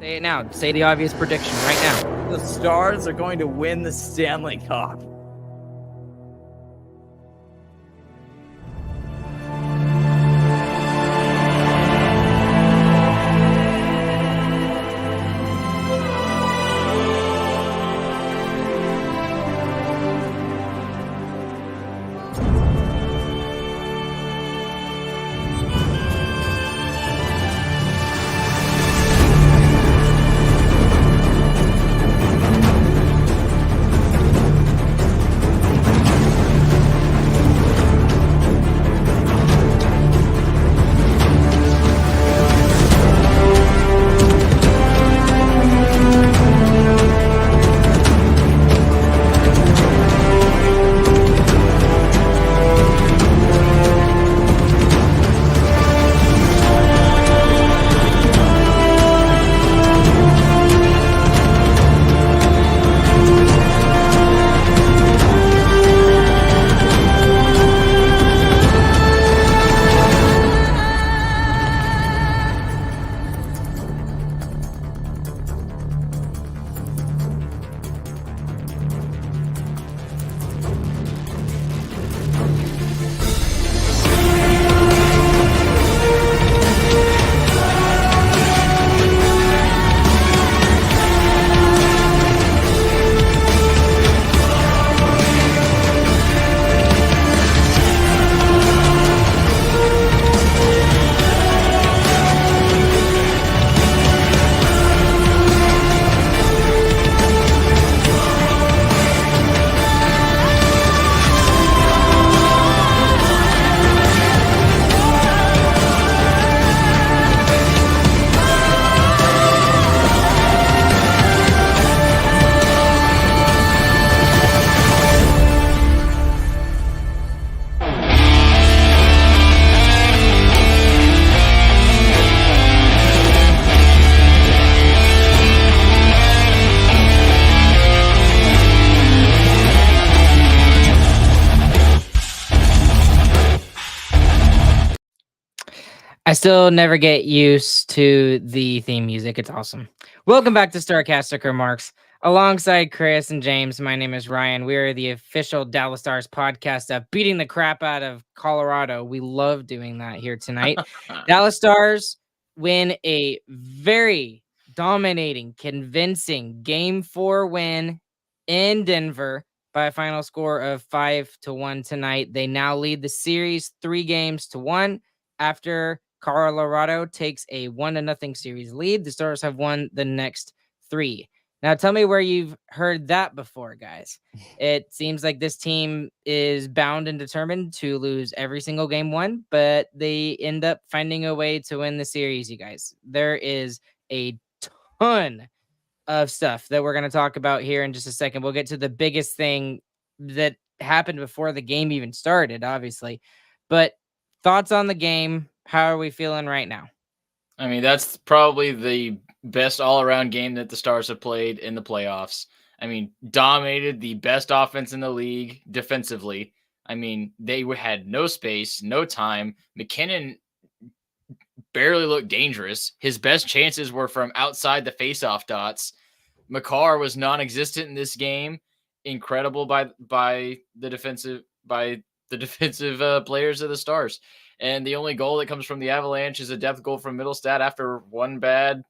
Say it now. Say the obvious prediction right now. The Stars are going to win the Stanley Cup. I still never get used to the theme music. It's awesome. Welcome back to Starcastic Remarks. Alongside Chris and James, my name is Ryan. We are the official Dallas Stars podcast of beating the crap out of Colorado. We love doing that here tonight. Dallas Stars win a very dominating, convincing Game 4 win in Denver by a final score of 5-1 tonight. They now lead the series 3-1 after Colorado takes a 1-0 series lead. The Stars have won the next 3. Now, tell me where you've heard that before, guys. It seems like this team is bound and determined to lose every single game one, but they end up finding a way to win the series, you guys. There is a ton of stuff that we're going to talk about here in just a second. We'll get to the biggest thing that happened before the game even started, obviously. But thoughts on the game? How are we feeling right now? I mean, that's probably the best all-around game that the Stars have played in the playoffs. I mean, dominated the best offense in the league defensively. I mean, they had no space, no time. McKinnon barely looked dangerous. His best chances were from outside the faceoff dots. Makar was non-existent in this game. Incredible by the defensive players of the Stars. And the only goal that comes from the Avalanche is a death goal from Middlestad after one bad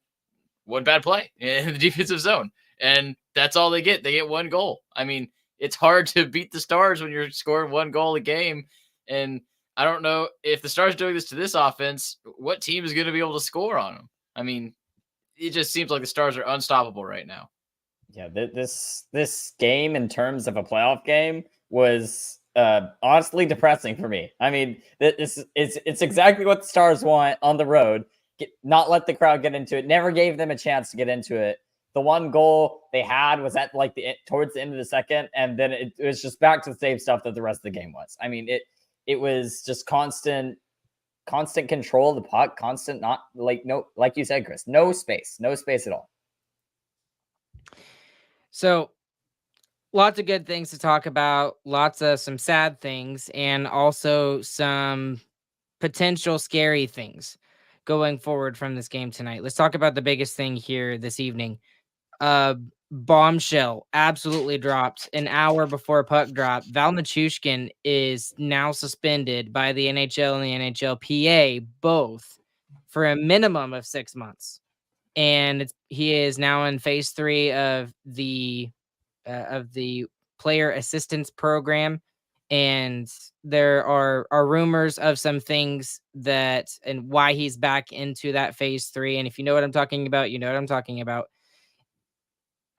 play in the defensive zone. And that's all they get. They get one goal. I mean, it's hard to beat the Stars when you're scoring one goal a game. And I don't know if the Stars are doing this to this offense, what team is going to be able to score on them? I mean, it just seems like the Stars are unstoppable right now. Yeah, this game in terms of a playoff game was honestly depressing for me. I mean, it's exactly what the Stars want on the road. Not let the crowd get into it. Never gave them a chance to get into it. The one goal they had was at like towards the end of the second, and then it was just back to the same stuff that the rest of the game was. I mean, it was just constant control of the puck, constant like you said, Chris, no space at all. So lots of good things to talk about, lots of some sad things, and also some potential scary things. going forward from this game tonight. Let's talk about the biggest thing here this evening. Uh, bombshell absolutely dropped an hour before puck drop. Val Nichushkin is now suspended by the NHL and the NHLPA both for a minimum of 6 months. And he is now in phase 3 of the player assistance program, and there are rumors of some things that and why he's back into that phase 3. And if you know what I'm talking about, you know what I'm talking about.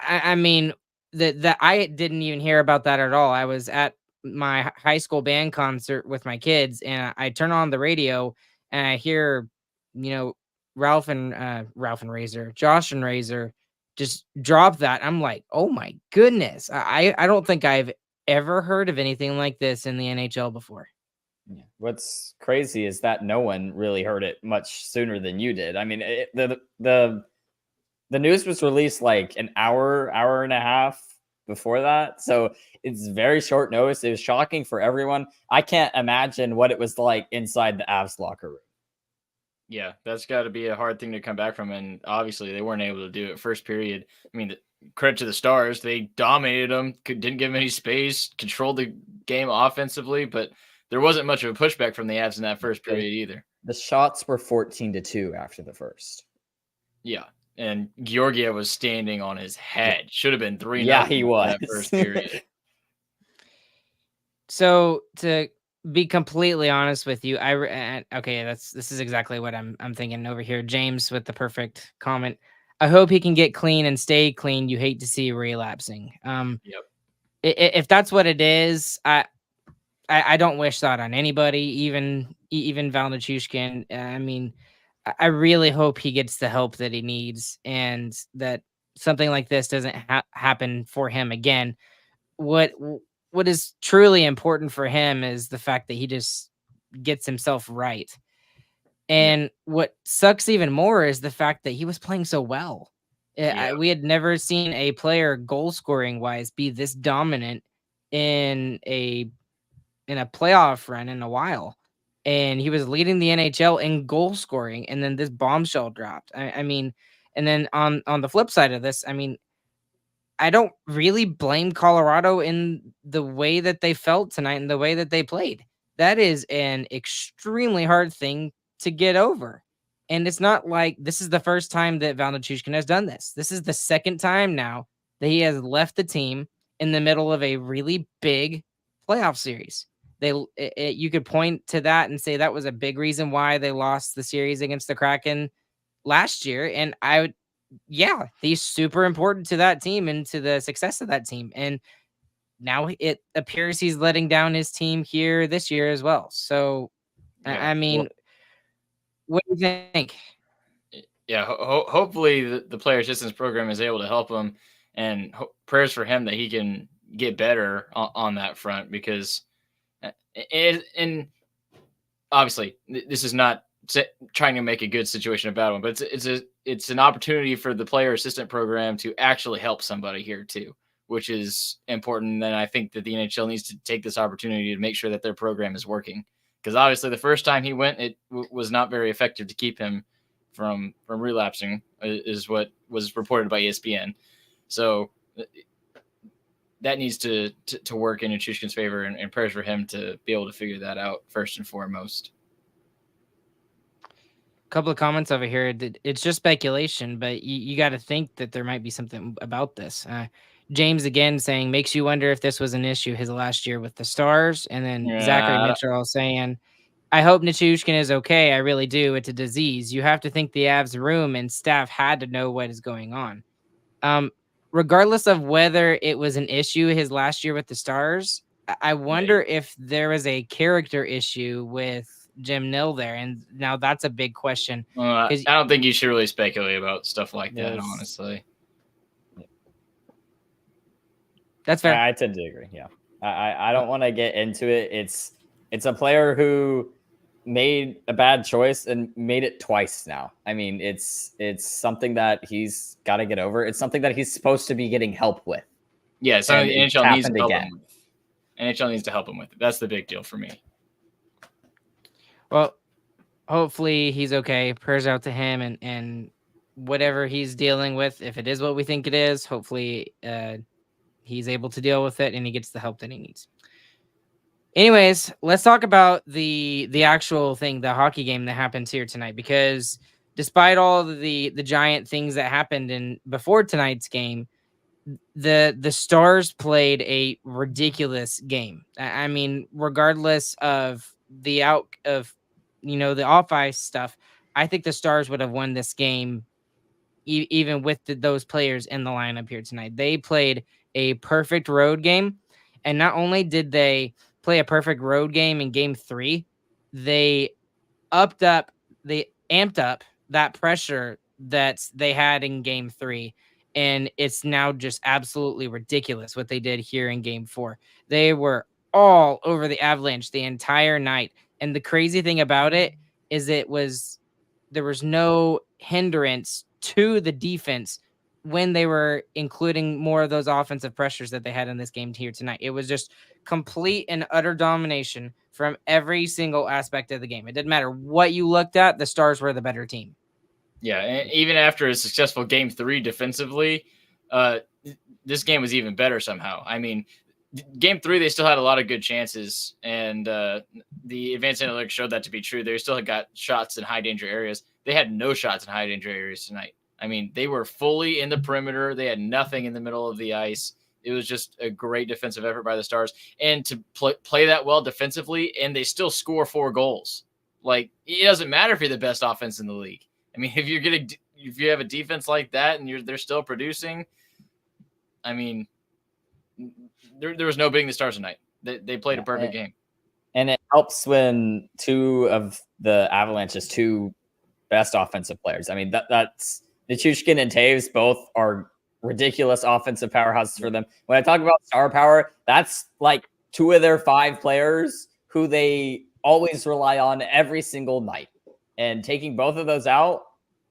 I mean, that I didn't even hear about that at all. I was at my high school band concert with my kids, and I turn on the radio and I hear, you know, Ralph and Razor, Josh and Razor just drop that. I'm like, oh my goodness. I don't think I've ever heard of anything like this in the NHL before. Yeah. What's crazy is that no one really heard it much sooner than you did. I mean, the news was released like an hour and a half before that. So it's very short notice. It was shocking for everyone. I can't imagine what it was like inside the Avs locker room. Yeah, that's got to be a hard thing to come back from. And obviously, they weren't able to do it first period. I mean, credit to the Stars. They dominated them, didn't give them any space, controlled the game offensively, but there wasn't much of a pushback from the Avs in that first period either. The shots were 14-2 after the first. Yeah. And Georgiev was standing on his head. Should have been 3-0. Yeah, he was. That first period. So to be completely honest with you, okay, this is exactly what I'm thinking over here. James with the perfect comment. I hope he can get clean and stay clean. You hate to see relapsing. Yep. If that's what it is, I don't wish that on anybody, even Val Nichushkin. I mean, I really hope he gets the help that he needs, and that something like this doesn't happen for him again. What is truly important for him is the fact that he just gets himself right. And what sucks even more is the fact that he was playing so well. We had never seen a player goal scoring wise be this dominant in a playoff run in a while. And he was leading the NHL in goal scoring, and then this bombshell dropped. I mean, and then on the flip side of this, I mean, I don't really blame Colorado in the way that they felt tonight and the way that they played. That is an extremely hard thing to get over. And it's not like this is the first time that Val Nichushkin has done this. This is the second time now that he has left the team in the middle of a really big playoff series. You could point to that and say that was a big reason why they lost the series against the Kraken last year. And he's super important to that team and to the success of that team. And now it appears he's letting down his team here this year as well. So, I mean, what do you think? Yeah, hopefully the player assistance program is able to help him, and prayers for him that he can get better on that front, because and obviously this is not trying to make a good situation about him, but it's an opportunity for the player assistant program to actually help somebody here too, which is important. And I think that the NHL needs to take this opportunity to make sure that their program is working, because obviously the first time he went, it was not very effective to keep him from relapsing, is what was reported by ESPN. So that needs to work in Nichushkin's favor, and prayers for him to be able to figure that out first and foremost. Couple of comments over here. It's just speculation, but you got to think that there might be something about this. James again saying, makes you wonder if this was an issue his last year with the Stars. And then Zachary Mitchell saying, I hope Nichushkin is okay. I really do. It's a disease. You have to think the Avs room and staff had to know what is going on. Regardless of whether it was an issue his last year with the Stars, I wonder if there was a character issue with Jim Nill there. And now that's a big question. I don't think you should really speculate about stuff like that, honestly. That's fair. I tend to agree. Yeah. I don't want to get into it. It's a player who made a bad choice and made it twice now. I mean, it's something that he's got to get over. It's something that he's supposed to be getting help with. Yeah, something the NHL needs to help him with. NHL needs to help him with it. That's the big deal for me. Well, hopefully he's okay. Prayers out to him and whatever he's dealing with, if it is what we think it is, hopefully he's able to deal with it and he gets the help that he needs. Anyways, let's talk about the actual thing, the hockey game that happens here tonight, because despite all the giant things that happened in before tonight's game, the Stars played a ridiculous game. I mean, regardless of the out of the off ice stuff, I think the Stars would have won this game even with those players in the lineup here tonight. They played a perfect road game, and not only did they play a perfect road game in Game 3, they they amped up that pressure that they had in Game 3, and it's now just absolutely ridiculous what they did here in Game 4. They were all over the Avalanche the entire night, and the crazy thing about it is there was no hindrance to the defense when they were including more of those offensive pressures that they had in this game here tonight. It was just complete and utter domination from every single aspect of the game. It didn't matter what you looked at, the Stars were the better team. Yeah, and even after a successful Game 3 defensively, this game was even better somehow. I mean, Game 3, they still had a lot of good chances, and the advanced analytics showed that to be true. They still had got shots in high-danger areas. They had no shots in high-danger areas tonight. I mean, they were fully in the perimeter. They had nothing in the middle of the ice. It was just a great defensive effort by the Stars. And to play that well defensively, and they still score 4 goals. Like, it doesn't matter if you're the best offense in the league. I mean, if you have a defense like that and they're still producing, I mean, there was no beating the Stars tonight. They played a perfect game. And it helps when 2 of the Avalanche's 2 best offensive players. I mean, that's Nichushkin and Taves both are ridiculous offensive powerhouses for them. When I talk about star power, that's like 2 of their 5 players who they always rely on every single night. And taking both of those out,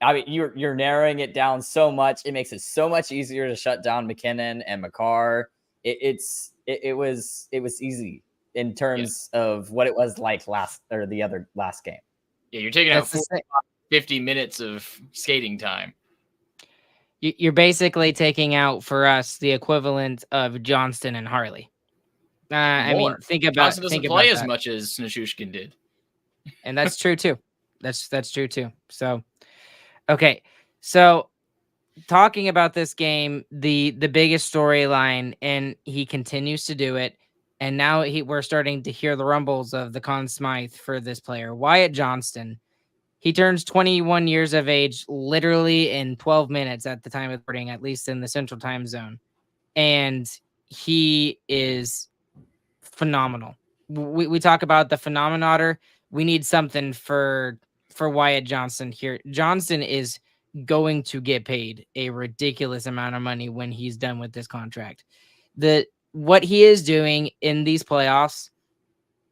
I mean, you're narrowing it down so much. It makes it so much easier to shut down McKinnon and McCarr. It was easy in terms of what it was like the other last game. Yeah, you're taking out 50 minutes of skating time. You're basically taking out for us the equivalent of Johnston and Harley. I mean, think about Johnston doesn't play as much as Nichushkin did, and that's true too. That's true too. So, okay, so talking about this game, the biggest storyline, and he continues to do it. And now we're starting to hear the rumbles of the Conn Smythe for this player, Wyatt Johnston. He turns 21 years of age literally in 12 minutes at the time of recording, at least in the Central Time Zone. And he is phenomenal. We talk about the phenomenator. We need something for Wyatt Johnston here. Johnston is going to get paid a ridiculous amount of money when he's done with this contract. What he is doing in these playoffs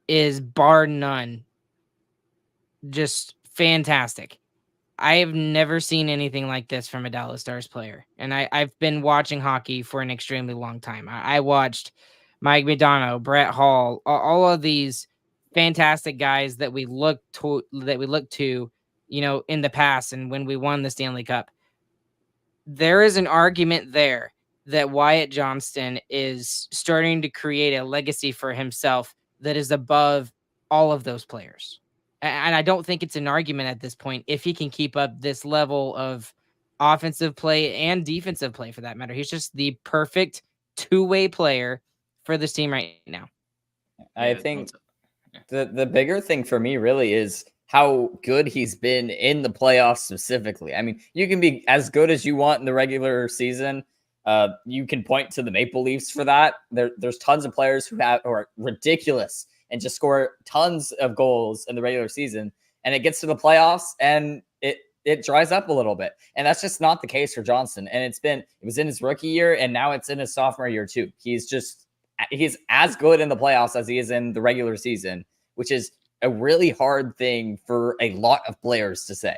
is bar none just fantastic. I have never seen anything like this from a Dallas Stars player. And I've been watching hockey for an extremely long time. I watched Mike Modano, Brett Hall, all of these fantastic guys that we look to, in the past and when we won the Stanley Cup. There is an argument there that Wyatt Johnston is starting to create a legacy for himself that is above all of those players. And I don't think it's an argument at this point if he can keep up this level of offensive play and defensive play for that matter. He's just the perfect two-way player for this team right now. I think the bigger thing for me really is how good he's been in the playoffs specifically. I mean, you can be as good as you want in the regular season. You can point to the Maple Leafs for that. There's tons of players who are ridiculous and just score tons of goals in the regular season. And it gets to the playoffs and it dries up a little bit. And that's just not the case for Johnston. And it was in his rookie year and now it's in his sophomore year too. He's as good in the playoffs as he is in the regular season, which is a really hard thing for a lot of players to say.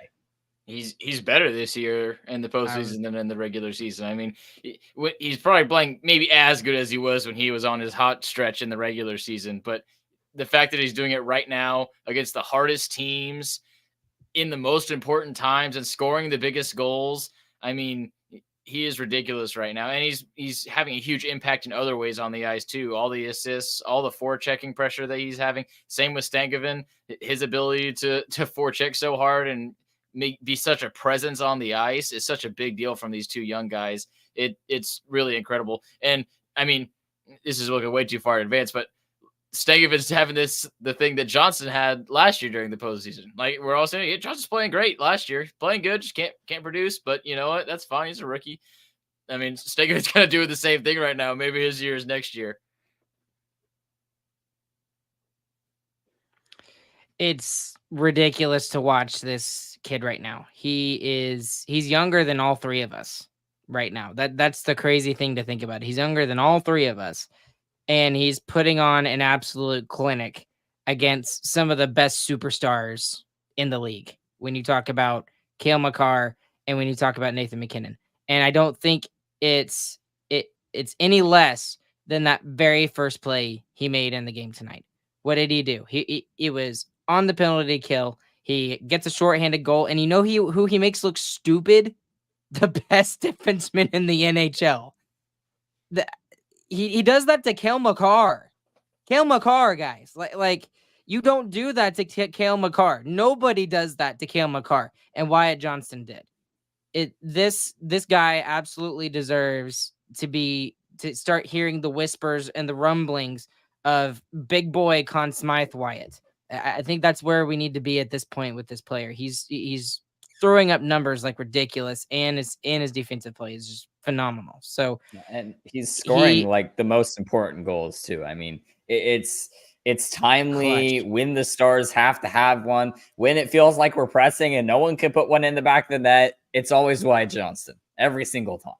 He's better this year in the postseason than in the regular season. I mean, he's probably playing maybe as good as he was when he was on his hot stretch in the regular season. But the fact that he's doing it right now against the hardest teams in the most important times and scoring the biggest goals. I mean, he is ridiculous right now, and he's having a huge impact in other ways on the ice too. All the assists, all the forechecking pressure that he's having. Same with Stankoven, his ability to forecheck so hard and be such a presence on the ice is such a big deal from these two young guys. It's really incredible. And I mean, this is looking way too far in advance, but Stankoven's having the thing that Johnston had last year during the postseason. Like we're all saying, yeah, Johnston's playing great last year, playing good, just can't produce. But you know what? That's fine. He's a rookie. I mean, Stankoven's kind of doing the same thing right now. Maybe his year is next year. It's ridiculous to watch this kid right now. He's younger than all three of us right now. That's the crazy thing to think about. He's younger than all three of us, and he's putting on an absolute clinic against some of the best superstars in the league. When you talk about Cale Makar and when you talk about Nathan MacKinnon, and I don't think it's any less than that very first play he made in the game tonight. What did he do? He was on the penalty kill. He gets a shorthanded goal, and you know who he makes look stupid? The best defenseman in the NHL. He does that to Cale Makar. Cale Makar, guys. Like you don't do that to Cale Makar. Nobody does that to Cale Makar, and Wyatt Johnston did. This guy absolutely deserves to start hearing the whispers and the rumblings of big boy Conn Smythe Wyatt. I think that's where we need to be at this point with this player. He's throwing up numbers like ridiculous, and his defensive play is just phenomenal. So, and he's scoring like the most important goals too. I mean, it's timely clutch. When the Stars have to have one, when it feels like we're pressing and no one can put one in the back of the net. It's always Wyatt Johnston every single time.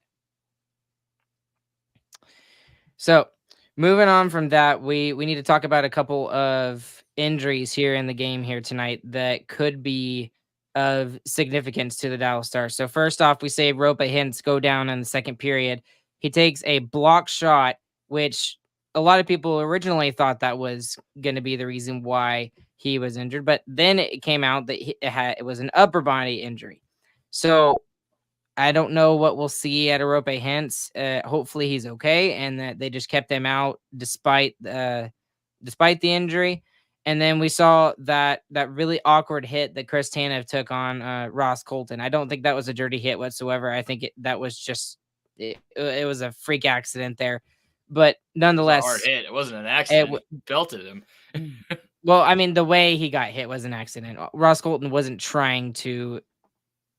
So moving on from that, we need to talk about a couple of injuries here in the game here tonight that could be of significance to the Dallas Stars. So first off, we say Roope Hintz go down in the second period. He takes a block shot, which a lot of people originally thought that was going to be the reason why he was injured, but then it came out that it was an upper body injury. So I don't know what we'll see at a Roope Hintz. Hopefully he's okay, and that they just kept him out despite the injury. And then we saw that really awkward hit that Chris Tanev took on Ross Colton. I don't think that was a dirty hit whatsoever. I think that was just it was a freak accident there. But nonetheless, it was a hard hit. It wasn't an accident. It belted him. Well, I mean, the way he got hit was an accident. Ross Colton wasn't trying to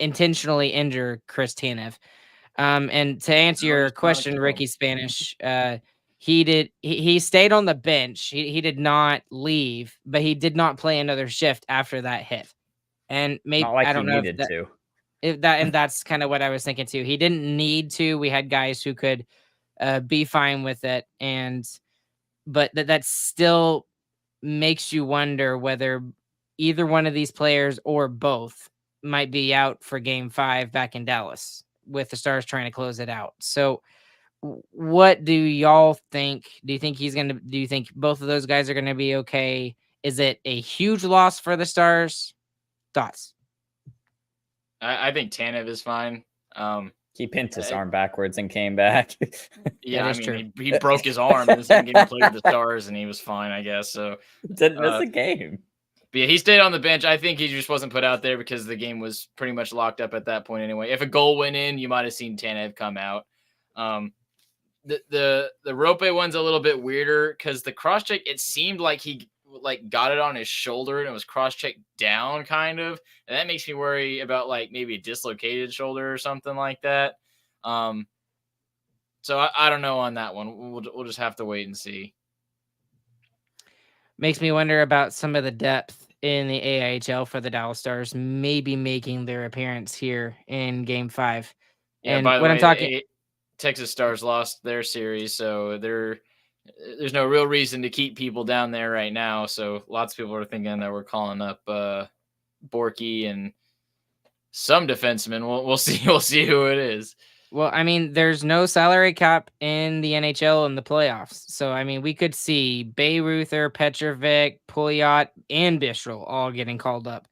intentionally injure Chris Tanev. And to answer your question, Ricky Spanish, he stayed on the bench. He did not leave, but he did not play another shift after that hit. And maybe Not like I don't he know needed to. and that's kind of what I was thinking too. He didn't need to. We had guys who could be fine with it, but that still makes you wonder whether either one of these players or both might be out for Game 5 back in Dallas with the Stars trying to close it out. So what do y'all think? Do you think both of those guys are going to be okay? Is it a huge loss for the Stars? Thoughts? I think Tanev is fine. He pinned his arm backwards and came back. Yeah, I mean, he broke his arm in the same game he played with the Stars, and he was fine, I guess. So didn't miss a game. But yeah, he stayed on the bench. I think he just wasn't put out there because the game was pretty much locked up at that point anyway. If a goal went in, you might have seen Tanev come out. The Roope one's a little bit weirder because the cross check, it seemed like he got it on his shoulder and it was cross checked down kind of, and that makes me worry about maybe a dislocated shoulder or something like that. So I don't know on that one. We'll just have to wait and see. Makes me wonder about some of the depth in the AIHL for the Dallas Stars maybe making their appearance here in Game 5. Yeah, and by the when way, I'm talking, Texas Stars lost their series, so there's no real reason to keep people down there right now. So lots of people are thinking that we're calling up Borky and some defenseman. We'll see. We'll see who it is. Well, I mean, there's no salary cap in the NHL in the playoffs. So, I mean, we could see Bayreuther, Petrovic, Pouliot, and Bistro all getting called up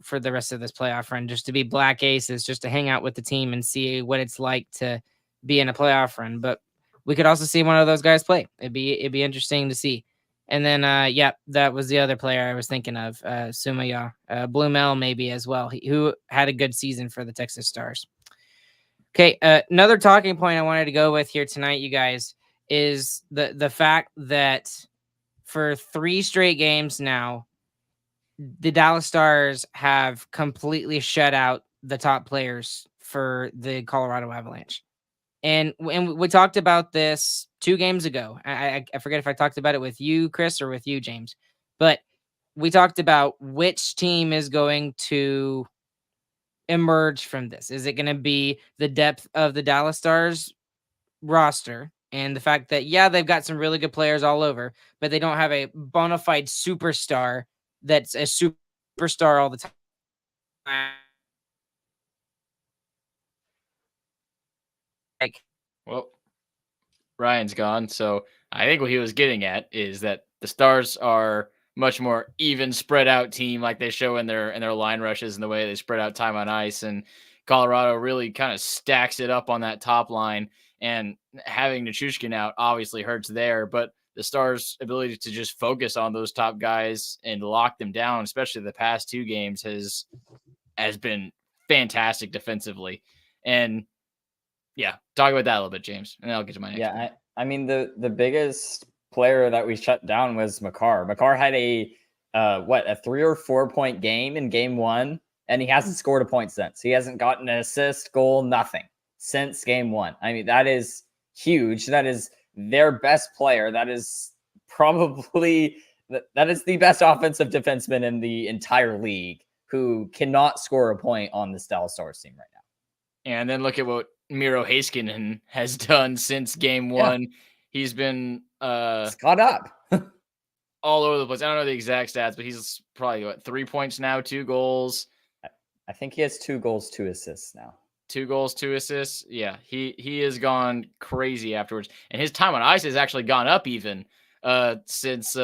for the rest of this playoff run, just to be Black Aces, just to hang out with the team and see what it's like to be in a playoff run. But we could also see one of those guys play. It'd be interesting to see. And then yeah, that was the other player I was thinking of, Sumaya, Blumel maybe as well, who had a good season for the Texas Stars. Okay, another talking point I wanted to go with here tonight, you guys, is the fact that for 3 straight games now, the Dallas Stars have completely shut out the top players for the Colorado Avalanche. And we talked about this 2 games ago. I forget if I talked about it with you, Chris, or with you, James. But we talked about which team is going to emerge from this. Is it going to be the depth of the Dallas Stars roster and the fact that, yeah, they've got some really good players all over, but they don't have a bona fide superstar that's a superstar all the time? Well, Ryan's gone, so I think what he was getting at is that the Stars are much more even spread out team, like they show in their line rushes and the way they spread out time on ice. And Colorado really kind of stacks it up on that top line, and having Nichushkin out obviously hurts there, but the Stars' ability to just focus on those top guys and lock them down, especially the past 2 games, has been fantastic defensively. And yeah, talk about that a little bit, James, and then I'll get to my next one. I mean, the biggest player that we shut down was Makar. Makar had a 3 or 4 point game in game 1, and he hasn't scored a point since. He hasn't gotten an assist, goal, nothing since game 1. I mean, that is huge. That is their best player. That is probably that is the best offensive defenseman in the entire league who cannot score a point on the Dallas Stars team right now. And then look at what Miro Heiskanen has done since game 1. Yeah. He's been caught up all over the place. I don't know the exact stats, but he's probably 3 points now, 2 goals. I think he has 2 goals, 2 assists now. 2 goals, 2 assists. Yeah, he has gone crazy afterwards, and his time on ice has actually gone up even since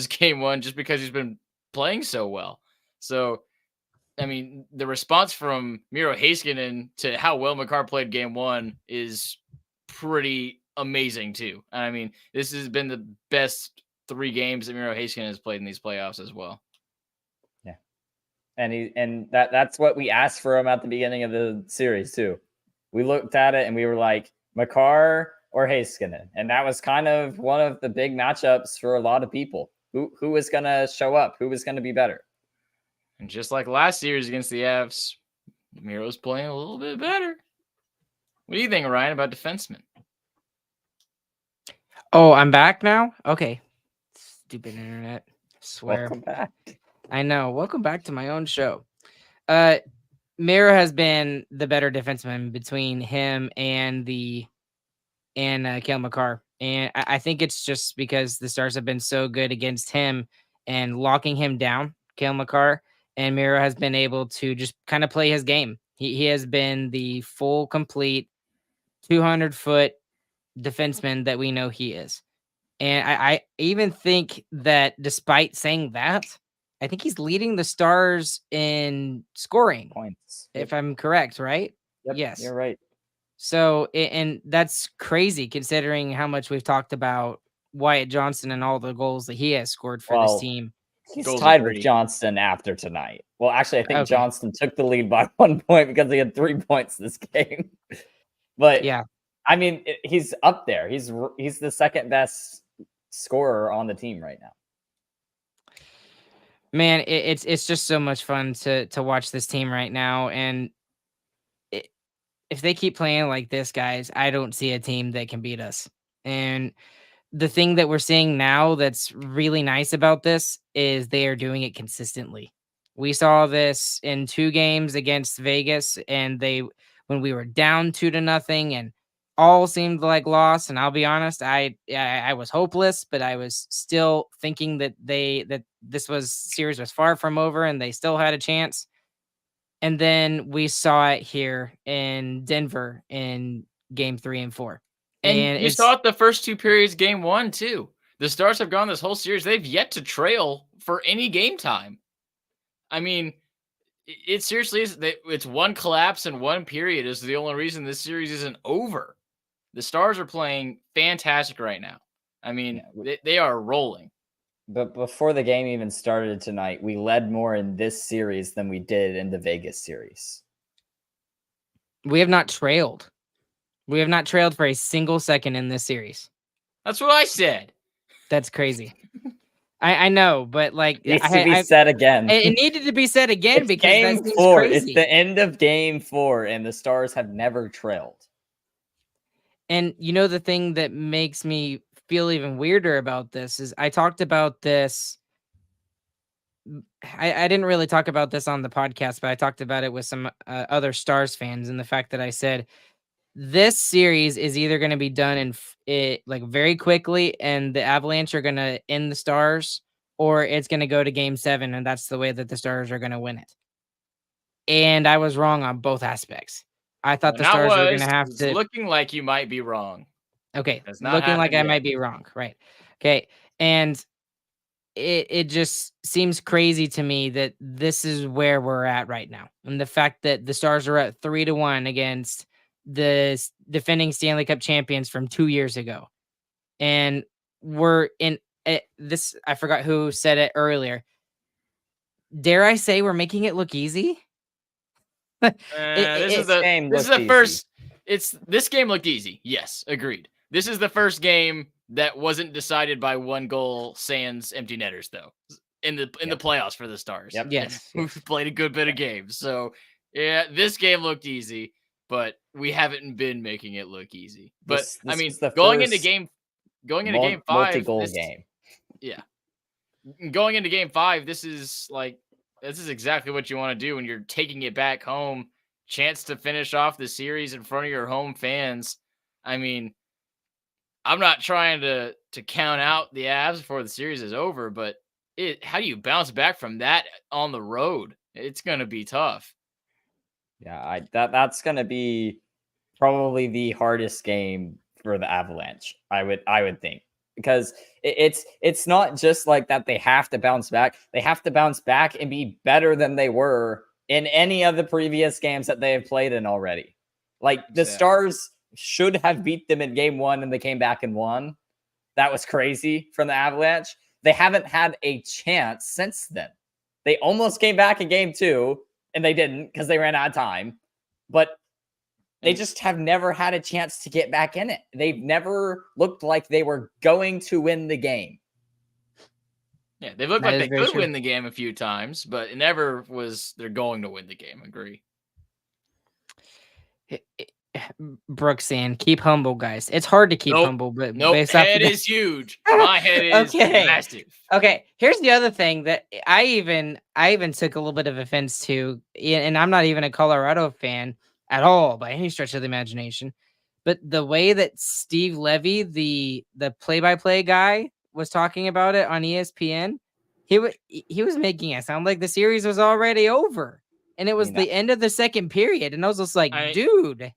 game 1, just because he's been playing so well. So, I mean, the response from Miro Heiskanen to how well Makar played game 1 is pretty amazing too. I mean, this has been the best 3 games that Miro Heiskanen has played in these playoffs as well. Yeah, and that's what we asked for him at the beginning of the series too. We looked at it and we were like, Makar or Heiskanen, and that was kind of one of the big matchups for a lot of people. Who was going to show up? Who was going to be better? And just like last series against the Avs, Miro's playing a little bit better. What do you think, Ryan, about defensemen? Oh, I'm back now? Okay. Stupid internet. I swear. Welcome back. I know. Welcome back to my own show. Miro has been the better defenseman between him and Cale Makar. And I think it's just because the Stars have been so good against him and locking him down, Cale Makar. And Miro has been able to just kind of play his game. He has been the full, complete 200-foot defenseman that we know he is. And I even think that despite saying that, I think he's leading the Stars in scoring points, if I'm correct, right? Yep, yes, you're right. So, and that's crazy considering how much we've talked about Wyatt Johnston and all the goals that he has scored for this team. He's tied with Johnston after tonight. Well, actually, I think Johnston took the lead by 1 point because he had 3 points this game. But yeah, I mean, he's up there. He's the second best scorer on the team right now. Man, it's just so much fun to watch this team right now. And if they keep playing like this, guys, I don't see a team that can beat us. And the thing that we're seeing now that's really nice about this is they are doing it consistently. We saw this in 2 games against Vegas, and when we were down 2-0 and all seemed like loss. And I'll be honest, I was hopeless, but I was still thinking that this series was far from over and they still had a chance. And then we saw it here in Denver in game 3 and 4. And you saw it the first 2 periods, game 1 too. The Stars have gone this whole series. They've yet to trail for any game time. I mean, it seriously is. It's one collapse and one period is the only reason this series isn't over. The Stars are playing fantastic right now. I mean, they are rolling. But before the game even started tonight, we led more in this series than we did in the Vegas series. We have not trailed. We have not trailed for a single second in this series. That's what I said. That's crazy. I know, but like it needs to be said again. It needed to be said again because game that's 4. crazy. It's the end of game 4, and the Stars have never trailed. And you know the thing that makes me feel even weirder about this is I talked about this. I didn't really talk about this on the podcast, but I talked about it with some other Stars fans, and the fact that I said this series is either going to be done in like very quickly, and the Avalanche are going to end the Stars, or it's going to go to Game 7, and that's the way that the Stars are going to win it. And I was wrong on both aspects. I thought the Stars were going to have to. Looking like you might be wrong. Okay, looking like I might be wrong. Right. Okay, and it just seems crazy to me that this is where we're at right now, and the fact that the Stars are at 3-1 against the defending Stanley Cup champions from 2 years ago, and we're in this. I forgot who said it earlier. Dare I say we're making it look easy? This is the first. This game looked easy. Yes, agreed. This is the first game that wasn't decided by one goal sans empty netters, though, in the playoffs for the Stars. Yep. Yes. We've played a good bit of games. So, yeah, this game looked easy, but we haven't been making it look easy. But, this I mean, the going into game 5. Multi-goal game. Yeah. Going into game 5, this is exactly what you want to do when you're taking it back home. Chance to finish off the series in front of your home fans. I mean, I'm not trying to count out the Avs before the series is over, but how do you bounce back from that on the road? It's going to be tough. Yeah, that's going to be probably the hardest game for the Avalanche. I would think, because it's not just like that they have to bounce back. They have to bounce back and be better than they were in any of the previous games that they have played in already. Like the Stars should have beat them in game 1 and they came back and won. That was crazy from the Avalanche. They haven't had a chance since then. They almost came back in game 2 and they didn't because they ran out of time. But they just have never had a chance to get back in it. They've never looked like they were going to win the game. Yeah, they looked like they could win the game a few times, but it never was they're going to win the game. Agree. Brooks saying, keep humble, guys. It's hard to keep humble, but head is huge. My head is massive. Okay, here's the other thing that I even took a little bit of offense to, and I'm not even a Colorado fan at all by any stretch of the imagination, but the way that Steve Levy, the play-by-play guy, was talking about it on ESPN, he was making it sound like the series was already over, and it was the end of the second period, and I was just like, dude.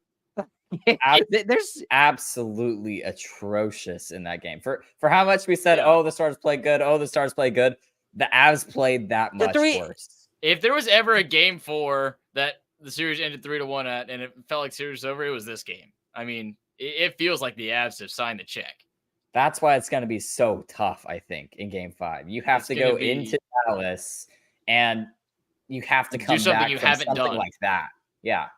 There's absolutely atrocious in that game for how much we said, oh, the Stars play good. Oh, the Stars play good. The Avs played that much worse. If there was ever a game 4 that the series ended 3-1 at, and it felt like series over, it was this game. I mean, it feels like the Avs have signed the check. That's why it's going to be so tough, I think, in game 5. You have to go into Dallas, and you have to come back from something like that. Yeah.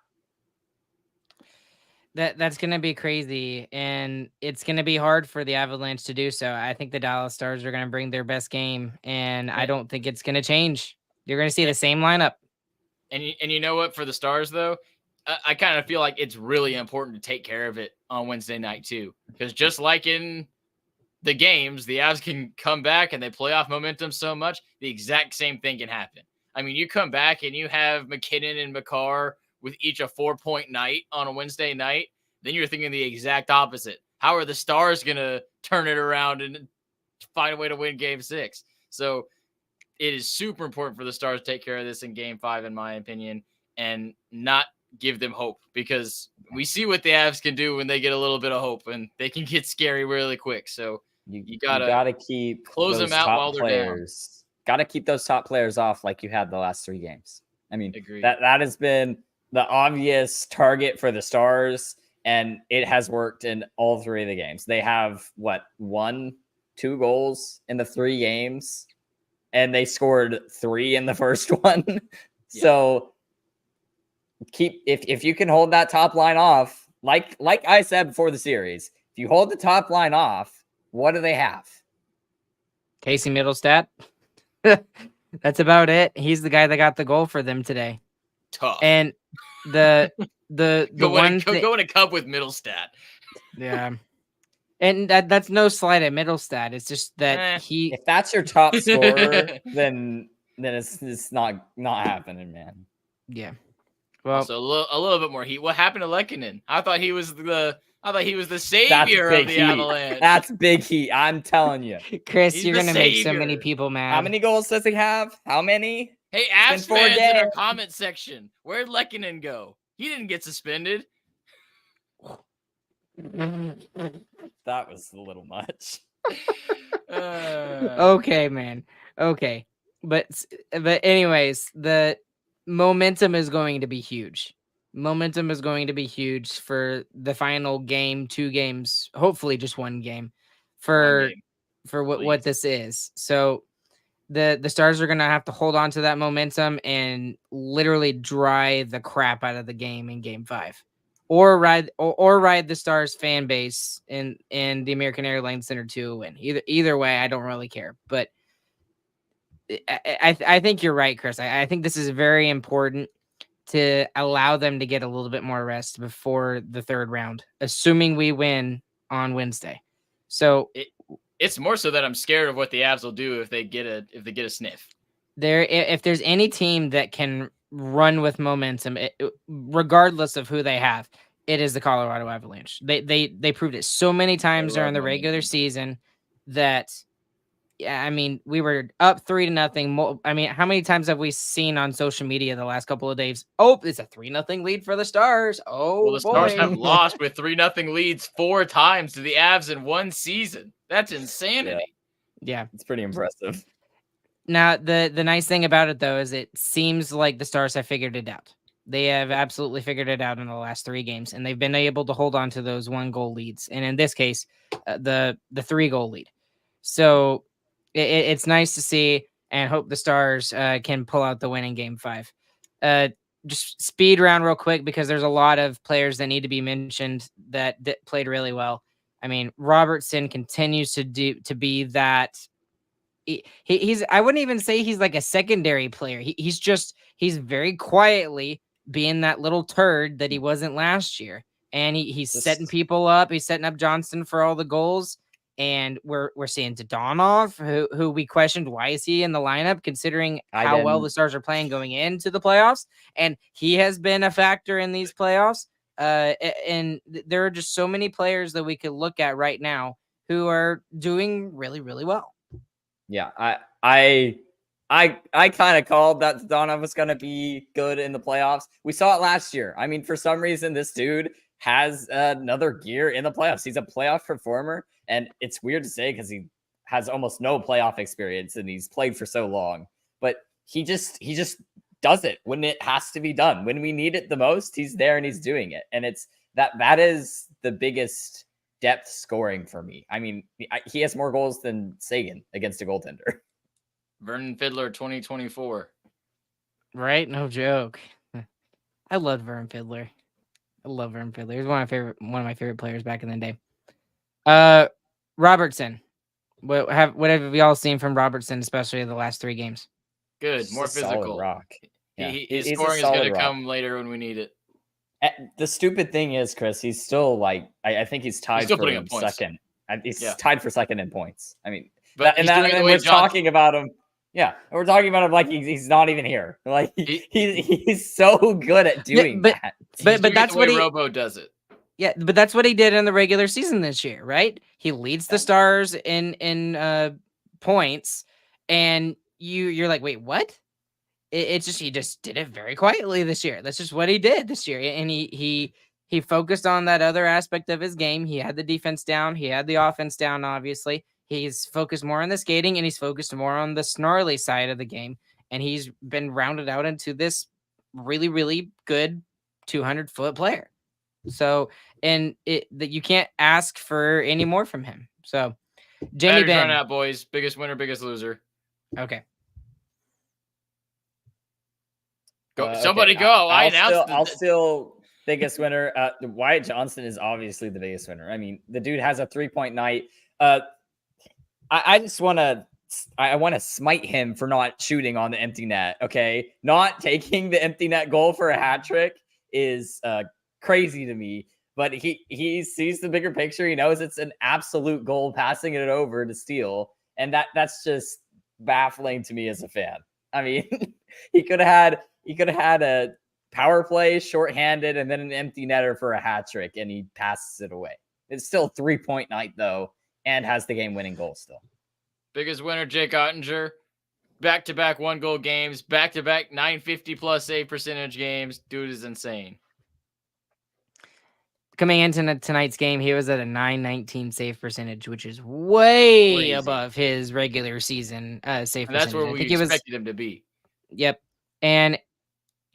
That's going to be crazy, and it's going to be hard for the Avalanche to do so. I think the Dallas Stars are going to bring their best game, and I don't think it's going to change. You're going to see the same lineup. And you know what? For the Stars, though, I kind of feel like it's really important to take care of it on Wednesday night, too. Because just like in the games, the Avs can come back and they play off momentum so much, the exact same thing can happen. I mean, you come back and you have McKinnon and Makar with each a 4-point night on a Wednesday night, then you're thinking the exact opposite. How are the Stars going to turn it around and find a way to win game 6? So it is super important for the Stars to take care of this in game 5, in my opinion, and not give them hope, because we see what the Avs can do when they get a little bit of hope, and they can get scary really quick. So you gotta keep close them out while they're down. Got to keep those top players off like you had the last 3 games. I mean, Agreed. that has been the obvious target for the Stars, and it has worked in all 3 of the games. They have 1-2 goals in the 3 games, and they scored 3 in the first one. Yeah. So if you can hold that top line off, like I said before the series, if you hold the top line off, what do they have? Casey Middlestat. That's about it. He's the guy that got the goal for them today. Tough. And the go in a cup with Middlestat. Yeah. And that's no slight at Middlestat. It's just that if that's your top scorer, then it's not happening, man. Yeah. Well, so a little bit more heat. What happened to Lehkonen? I thought he was the savior of the Avalanche. That's big heat. I'm telling you, Chris, you're gonna make so many people mad. How many goals does he have? How many? Hey, Avs fans in our comment section, where'd Lehkonen go? He didn't get suspended. That was a little much. Okay, man. Okay, but anyways, the momentum is going to be huge. Momentum is going to be huge for the final game, 2 games, hopefully just 1 game for what this is. So the Stars are going to have to hold on to that momentum and literally dry the crap out of the game in Game 5, or ride the Stars fan base in the American Airlines Center to win. Either way, I don't really care. But I think you're right, Chris. I think this is very important to allow them to get a little bit more rest before the 3rd round, assuming we win on Wednesday. So it's more so that I'm scared of what the Avs will do if they get a sniff. If there's any team that can run with momentum, regardless of who they have, it is the Colorado Avalanche. They proved it so many times during the regular season that, yeah, I mean, we were up 3-0. I mean, how many times have we seen on social media the last couple of days? Oh, it's a 3-0 lead for the Stars. Oh, well, the Stars have lost with 3-0 leads 4 times to the Avs in 1 season. That's insanity. Yeah, it's pretty impressive. Now, the nice thing about it, though, is it seems like the Stars have figured it out. They have absolutely figured it out in the last 3 games, and they've been able to hold on to those 1-goal leads. And in this case, the 3-goal lead. So it's nice to see, and hope the Stars can pull out the win in Game 5. Just speed round real quick, because there's a lot of players that need to be mentioned that played really well. I mean, Robertson continues to be that. He's I wouldn't even say he's like a secondary player. He's very quietly being that little turd that he wasn't last year, and he's setting people up. He's setting up Johnston for all the goals. And we're seeing Dodonov, who we questioned, why is he in the lineup, considering how well the Stars are playing going into the playoffs. And he has been a factor in these playoffs. And there are just so many players that we could look at right now who are doing really, really well. Yeah, I kind of called that Dodonov was going to be good in the playoffs. We saw it last year. I mean, for some reason, this dude has another gear in the playoffs. He's a playoff performer. And it's weird to say because he has almost no playoff experience and he's played for so long. But he just does it when it has to be done. When we need it the most, he's there and he's doing it. And it's that is the biggest depth scoring for me. I mean, he has more goals than Sagan against a goaltender. Vernon Fiddler 2024. Right? No joke. I love Vernon Fiddler. He's one of my favorite players back in the day. Robertson. What have we all seen from Robertson, especially the last 3 games? Good, more physical. Rock. Yeah. His scoring is going to come later when we need it. The stupid thing is, Chris, he's still like I think he's tied for second. He's tied for second in points. I mean, and we're talking about him. Yeah, we're talking about him like he's not even here. Like he's so good at doing that. But that's what Robo does it. Yeah, but that's what he did in the regular season this year, right? He leads the Stars in points, and you're like, wait, what? It's just he just did it very quietly this year. That's just what he did this year, and he focused on that other aspect of his game. He had the defense down, he had the offense down. Obviously, He's focused more on the skating, and he's focused more on the snarly side of the game. And he's been rounded out into this really, really good 200-foot player. So, and that you can't ask for any more from him. So, Jamie Battery's run Ben. out, boys. Biggest winner, biggest loser. Okay. Go, somebody okay. go. I announced. I'll still biggest winner. Wyatt Johnston is obviously the biggest winner. I mean, the dude has a 3-point night. I just want to. I want to smite him for not shooting on the empty net. Okay, not taking the empty net goal for a hat trick is crazy to me. But he sees the bigger picture. He knows it's an absolute goal, passing it over to steal, and that's just baffling to me as a fan. I mean, he could have had a power play, shorthanded, and then an empty netter for a hat trick, and he passes it away. It's still 3-point night though, and has the game-winning goal still. Biggest winner, Jake Ottinger. Back-to-back 1-goal games, back-to-back 950+ save percentage games. Dude is insane. Coming into tonight's game, he was at a 919 save percentage, which is way Crazy. Above his regular season save percentage. That's where we expected him to be. Yep. And,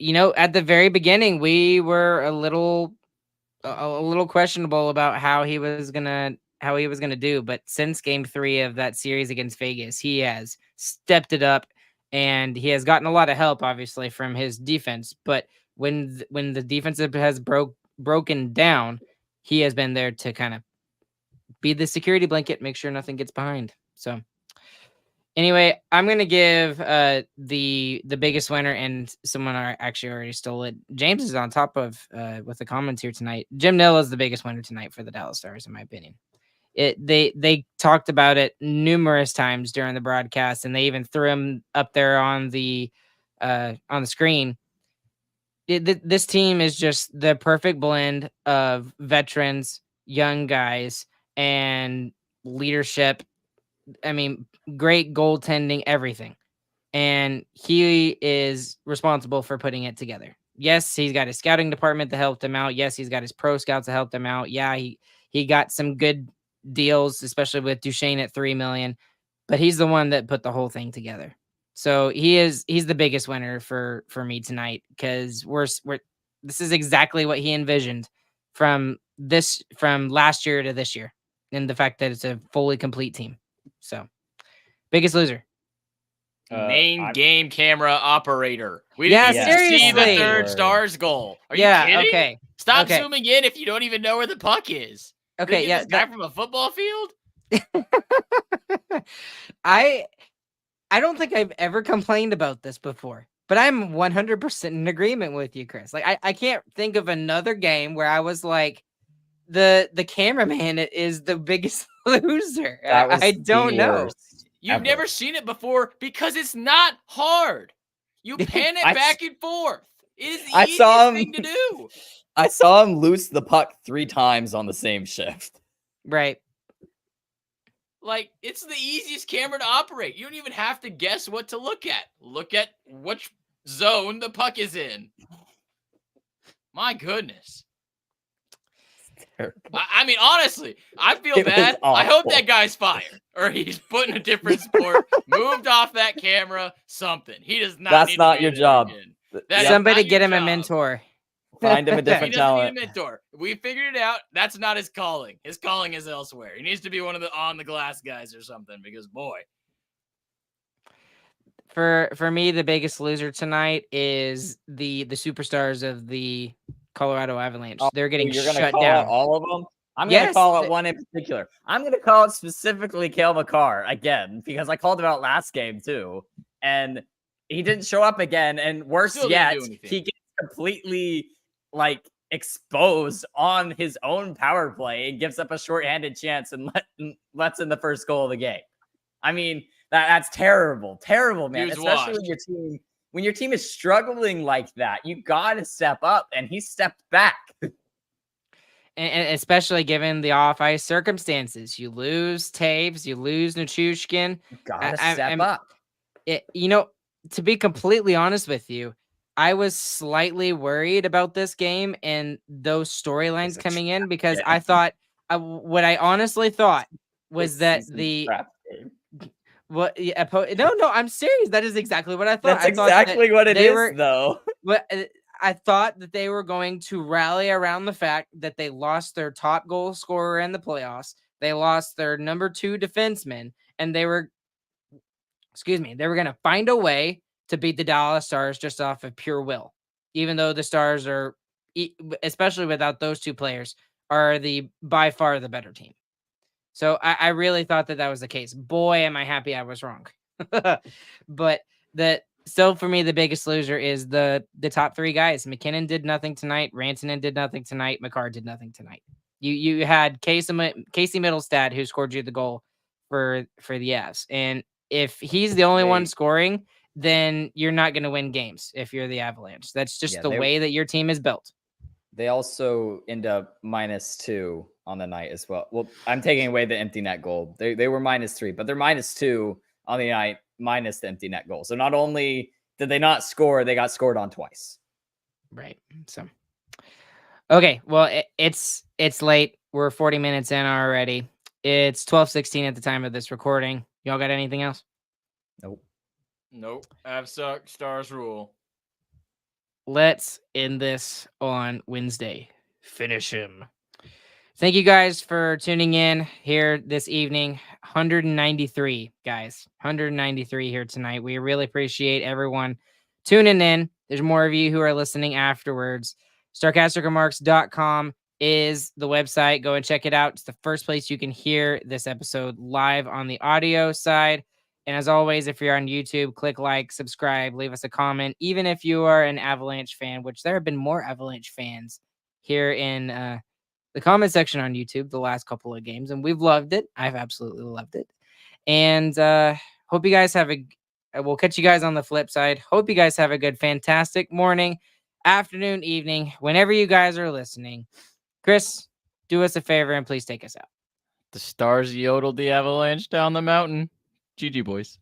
at the very beginning, we were a little questionable about how he was gonna do. But since Game 3 of that series against Vegas, he has stepped it up, and he has gotten a lot of help, obviously, from his defense. But when the defense has broken down, he has been there to kind of be the security blanket, make sure nothing gets behind. So anyway, I'm gonna give the biggest winner, and someone actually already stole it. James is on top of with the comments here tonight. Jim Nill is the biggest winner tonight for the Dallas Stars, in my opinion. They talked about it numerous times during the broadcast, and they even threw him up there on the screen. This team is just the perfect blend of veterans, young guys, and leadership. I mean, great goaltending, everything. And he is responsible for putting it together. Yes, he's got his scouting department that helped him out. Yes, he's got his pro scouts that helped him out. Yeah, he got some good deals, especially with Duchesne at $3 million. But he's the one that put the whole thing together. So he's the biggest winner for me tonight, because this is exactly what he envisioned from last year to this year, and the fact that it's a fully complete team. So biggest loser. Main game camera operator. We Yeah, didn't even see the seriously. third Stars goal. Are you Yeah, kidding? okay. Stop Okay. zooming in if you don't even know where the puck is. Okay, Did yeah. this guy from a football field? I don't think I've ever complained about this before, but I'm 100% in agreement with you, Chris. Like, I can't think of another game where I was like, the cameraman is the biggest loser. I don't know. You've never seen it before because it's not hard. You pan it back and forth. It is the easiest thing to do. I saw him loose the puck 3 times on the same shift. Right. Like, it's the easiest camera to operate. You don't even have to guess what to look at. Look at which zone the puck is in. My goodness. I mean, honestly, I feel bad. I hope that guy's fired, or he's put in a different sport, moved off that camera, something. He does not. That's not your job. Somebody get him a mentor. Find him a different talent. He doesn't need a mentor. We figured it out. That's not his calling. His calling is elsewhere. He needs to be one of the on the glass guys or something, because boy. For me, the biggest loser tonight is the superstars of the Colorado Avalanche. They're getting shut down. All of them? I'm going to call out one in particular. I'm going to call it specifically Cale Makar again, because I called him out last game too. And he didn't show up again. And worse yet, he gets completely exposed on his own power play and gives up a shorthanded chance and lets in the first goal of the game. I mean, that's terrible. Terrible, man. Especially when your team is struggling like that. You got to step up, and he stepped back. And especially given the off-ice circumstances. You lose Taves, you lose Nichushkin. You got to step up. To be completely honest with you, I was slightly worried about this game and those storylines coming in, because I thought, what I honestly thought was This that is a the crap game. what? Yeah, no, I'm serious. That is exactly what I thought. That's I thought that exactly what it they is, were. though. But I thought that they were going to rally around the fact that they lost their top goal scorer in the playoffs. They lost their number 2 defenseman, and they were going to find a way to beat the Dallas Stars just off of pure will. Even though the Stars are, especially without those 2 players, are by far the better team. So I really thought that was the case. Boy, am I happy I was wrong. But still for me, the biggest loser is the top 3 guys. McKinnon did nothing tonight. Rantanen did nothing tonight. McCarr did nothing tonight. You had Casey Middlestad who scored you the goal for the Avs. And if he's the only one scoring, then you're not going to win games if you're the Avalanche. That's just the way that your team is built. They also end up -2 on the night as well. Well, I'm taking away the empty net goal. They were -3, but they're -2 on the night minus the empty net goal. So not only did they not score, they got scored on twice. Right. So, okay. Well, it's late. We're 40 minutes in already. It's 12:16 at the time of this recording. Y'all got anything else? Nope. Avs suck. Stars rule. Let's end this on Wednesday. Finish him. Thank you guys for tuning in here this evening. 193 guys. 193 here tonight. We really appreciate everyone tuning in. There's more of you who are listening afterwards. StarcasterRemarks.com is the website. Go and check it out. It's the first place you can hear this episode live on the audio side. And as always, if you're on YouTube, click like, subscribe, leave us a comment. Even if you are an Avalanche fan, which there have been more Avalanche fans here in the comment section on YouTube the last couple of games, and we've loved it. I've absolutely loved it. And hope you guys we'll catch you guys on the flip side. Hope you guys have a good, fantastic morning, afternoon, evening, whenever you guys are listening. Chris, do us a favor and please take us out. The Stars yodeled the Avalanche down the mountain. GG, boys.